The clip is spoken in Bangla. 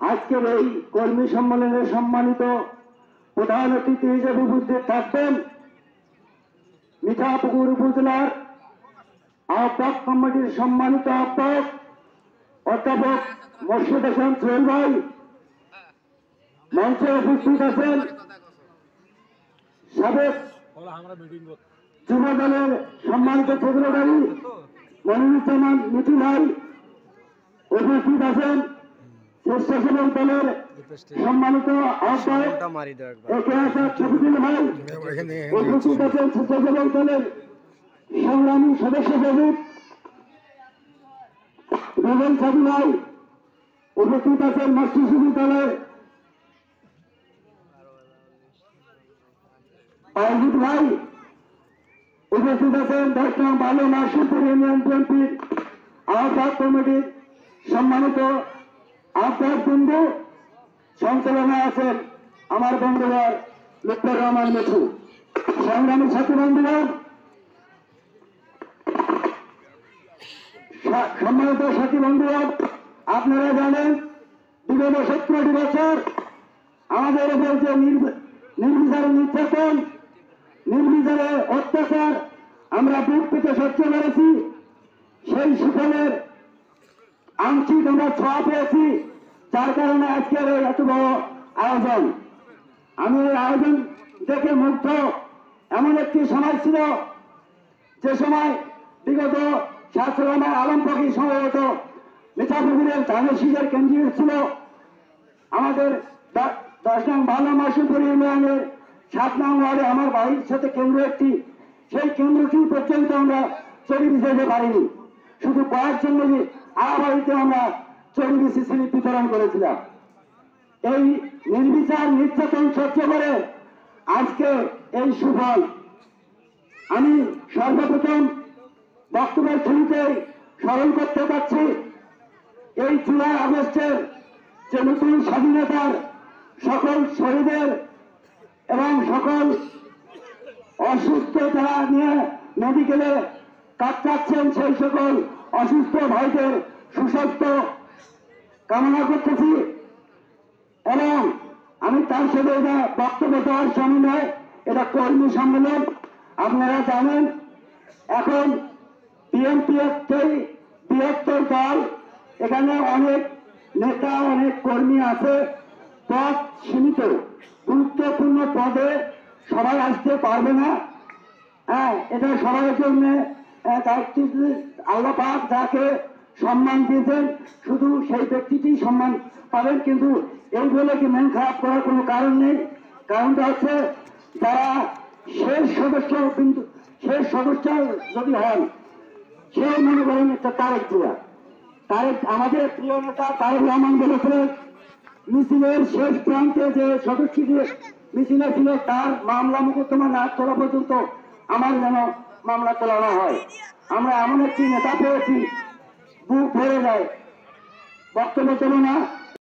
আজকের এই কর্মী সম্মেলনে সম্মানিত প্রধান অতিথি হিসেবে উপস্থিত থাকবেন মিঠাপুকুর উপজেলার আহ্বায়ক কমিটির সম্মানিত আহ্বায়ক অধ্যাপক মোর্শেদ হাসান সোহেল ভাই। মঞ্চে উপস্থিত আছেন সাবেক যুব দলের সম্মানিত সেক্রেটারি মনিরুজ্জামান মিঠু ভাই। উপস্থিত আছেন স্বেচ্ছাসেবক দলের সম্মানিত আহ্বায়ক শফিকুল ভাই। উপস্থিত আছেন স্বেচ্ছাসেবক দলের সংগ্রামী সদস্য সচিব রুবেল সাদী ভাই। উপস্থিত আছেন মৎস্যজীবী দলের অজিত ভাই। উপস্থিত আছেন 10 নং বালু নাসিরপুর ইউনিয়ন বিএনপির আহ্বায়ক কমিটির সম্মানিত আহ্বায়ক বন্ধু। সঞ্চালনায় আছেন আমার বন্ধুবার লুৎফর রহমান মিঠু। সংগ্রামী সাথী বন্ধুগণ, সম্মানিত সাথী বন্ধুগণ, আপনারা জানেন বিগত 17টি বছর আমাদের উপর যে নির্বিচারে নির্যাতন, নির্বিচারে অত্যাচার আমরা বুক পেতে সহ্য করেছি, সেই সুফলের আংশিক আমরা ছোঁয়া পেয়েছি, যার কারণে আজকের এত বড় আয়োজন। আমি এই আয়োজন দেখে মুগ্ধ। এমন একটি সময় ছিল যে সময় বিগত শাহসুলামার আলম পাখি সম্ভবত মিঠাপুকুরের ধানের কেন্দ্রীয় ছিল। আমাদের 10 নং বালু নাসিরপুর ইউনিয়নের 7 নং ওয়ার্ডে আমার বাড়ির সাথে কেন্দ্র একটি, সেই কেন্দ্রটি পর্যন্ত আমরা চড়ি বিছাইতে পারিনি। শুধু কয়েকজন মিলে বাড়িতে আমরা চড়ি বিছি স্লিপ বিতরণ করেছিলাম। এই নির্বিচার নির্যাতন সহ্য করে আজকে এই সুফল। আমি সর্বপ্রথম বক্তব্যের শুরুতে স্মরণ করতে পারছি এই জুলাই আগস্টের যে নতুন স্বাধীনতার সকল শহীদের এবং সকল অসুস্থ যারা নিয়ে মেডিকেলে কাটাচ্ছেন সেই সকল অসুস্থ ভাইদের সুস্বাস্থ্য কামনা করতেছি। এবং আমি তার সাথে এটা বক্তব্য দেওয়ার সময় নয়, এটা কর্মী সম্মেলন। আপনারা জানেন এখন বিএনপি একটাই বৃহত্তর দল, এখানে অনেক নেতা অনেক কর্মী আছে, পদ সীমিত, গুরুত্বপূর্ণ পদে সবাই আসতে পারবে না। এটা সবার জন্য আল্লাহ পাক যাকে সম্মান দিয়েছেন শুধু সেই ব্যক্তিটি সম্মান পাবেন, কিন্তু এই বলে কি মন খারাপ করার কোনো কারণ নেই। কারণটা হচ্ছে যারা শেষ সদস্য যদি হন, সে মনে করেন একটা তারেক জিয়া। আমাদের প্রিয় নেতা তারেক রহমান বলেছিলেন মিছিলের শেষ প্রান্তে যে সদস্যটি মিছিলে ছিল তার মামলা মোকদ্দমা না তোলা পর্যন্ত আমার যেন মামলা তোলানো হয়। আমরা এমন একটি নেতা পেয়েছি বুক ভরে যায়, বক্তব্য চলো না।